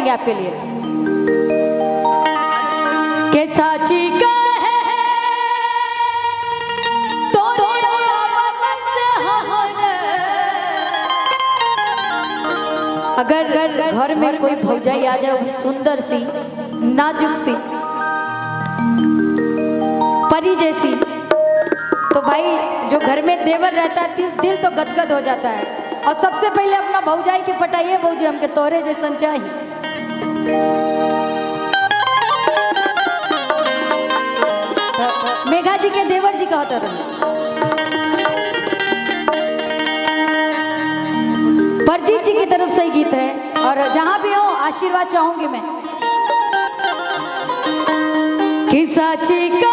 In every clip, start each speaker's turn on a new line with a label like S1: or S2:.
S1: गाएंगे आपके लिए के साची का अगर घर में कोई भौजाई आ जाए सुंदर सी नाजुक सी परी जैसी, तो भाई जो घर में देवर रहता है दिल तो गदगद हो जाता है। और सबसे पहले अपना भौजाई के पटाइए, भौजी हमके तोरे जैसन चाहिए। तो मेघा जी के देवर जी कहते रहे परजीत जी की तरफ से गीत है, और जहां भी हो आशीर्वाद चाहूंगी मैं कि साची का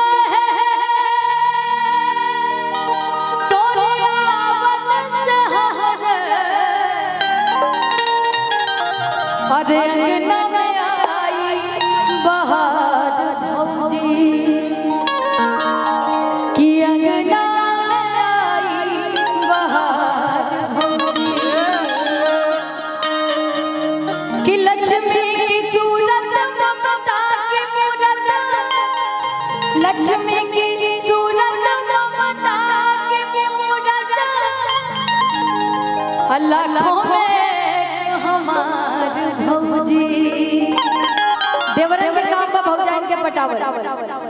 S1: अरे अंगना में आई बहार भौजी कि अंगना में आई बहार भौजी कि लक्ष्मी सूरत ममता की मूरत, लक्ष्मी की सूरत ममता की मूरत लाखों में देवरन के काम पर भौजाइन के पटावल,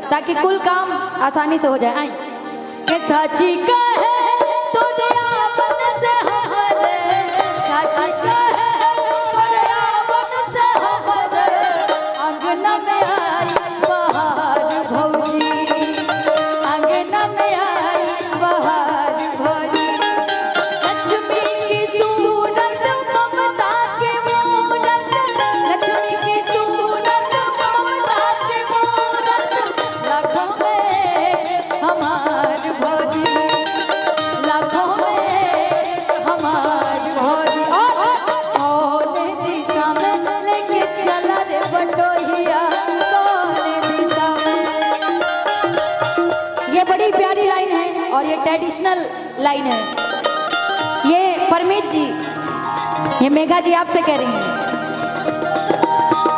S1: ताकि कुल काम आसानी से हो जाए। आई के साची का है तो दया बन से हमारे, साची का है तो दया बन से हमारे, अंगना में आई बहार भौजी, अंगना में आई बहार भौजी, लक्ष्मी की सूरत ममता की मूरत, लक्ष्मी की और ये ट्रेडिशनल लाइन है। ये परमीत जी, ये मेघा जी आपसे कह रही हैं,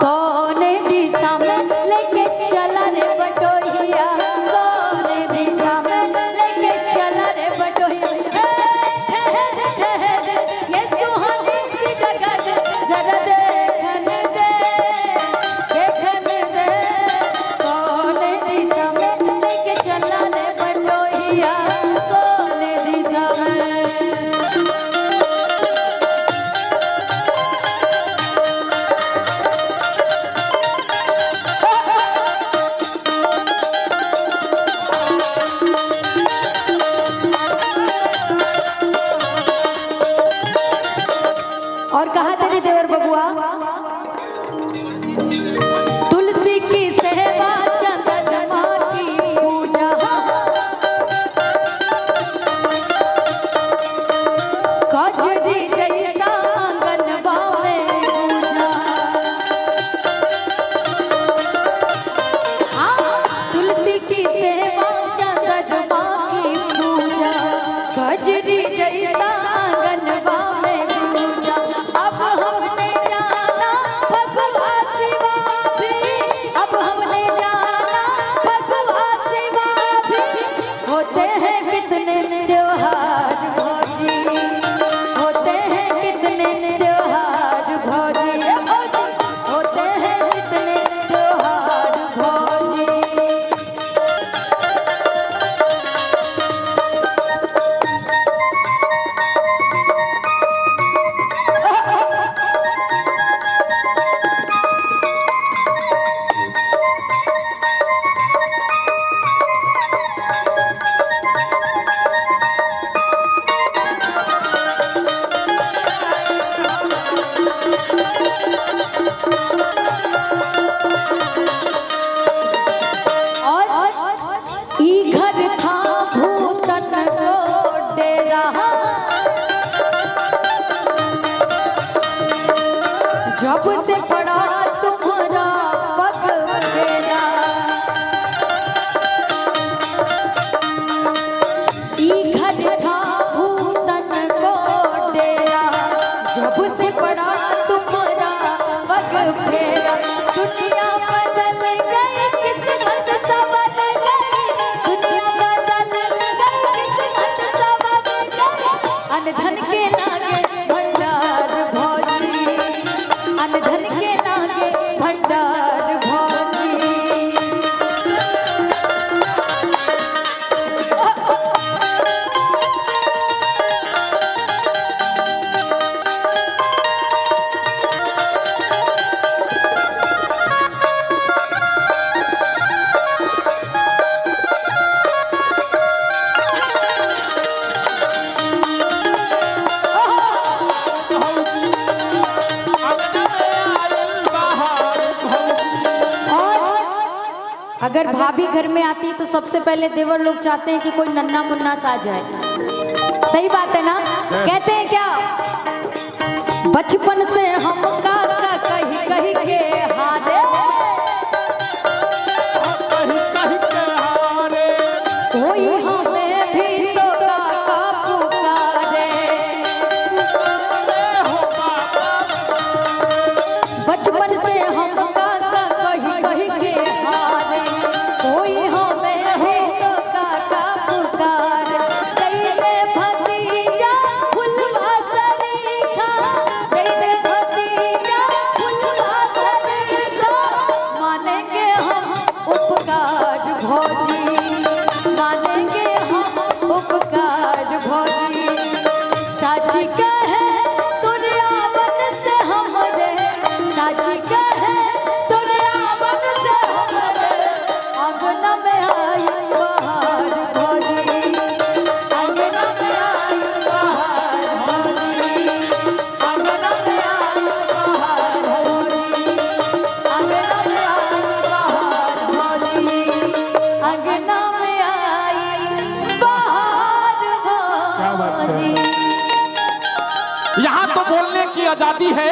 S1: कौन दिशा में लेके चला रे बटोहिया, कौन दिशा में लेके चला रे बटोहिया, ये सुहानी सी जगह जरा देखन दे, देखन दे, कौन दिशा में लेके चला रे बटोहिया, और कहा तेरे देवर बबुआ तुलसी की सेवा चंद्रमा की पूजा, कजरी जैसा आंगनवा में पूजा, तुलसी की सेवा चंद्रमा की पूजा, कजरी जैसा आंगनवा में पूजा, अब हमने जाना भगवान शिवा भी, अब हमने जाना भगवान शिवा भी, होते हैं कितने त्योहार भौजी, होते हैं कितने त्योहार भौजी, होते हैं कितने त्योहार भौजी। जब से पड़ा तुम्हारा पग फेरा, ई घर था भूतन को डेरा, जब से पड़ा तुम्हारा पग फेरा दुनिया बदल गई किस्मत संवर गई दुनिया बदल गई किस्मत संवर गई अनधन के लागे भंडार भौजी अनधन के लागे भंडार भौजी अगर भाभी घर में आती है तो सबसे पहले देवर लोग चाहते हैं कि कोई नन्ना मुन्ना सा आ जाए। सही बात है ना? कहते हैं क्या बचपन से हम काका कही कही के हारे कोई हमें भी तो काका पुकारे बचपन से हम काका कही कही के हारे कोई हमें है तो काका पुकार कई दे भतीजा फुलवा सरीखा कई दे भतीजा फुलवा सरीखा मानेंगे हम उपकार भौजी मानेंगे हम उपकार भौजी साची कहे दुनियावन से हमरे साची कहे दुनियावन से हमरे अंगना में आई बहार भौजी अंगना में आई बहार भौजी अंगना में आई बहार भौजी अंगना में आई बहार भौजी अंगना में आई बहार भौजी।
S2: यहाँ तो बोलने की आजादी है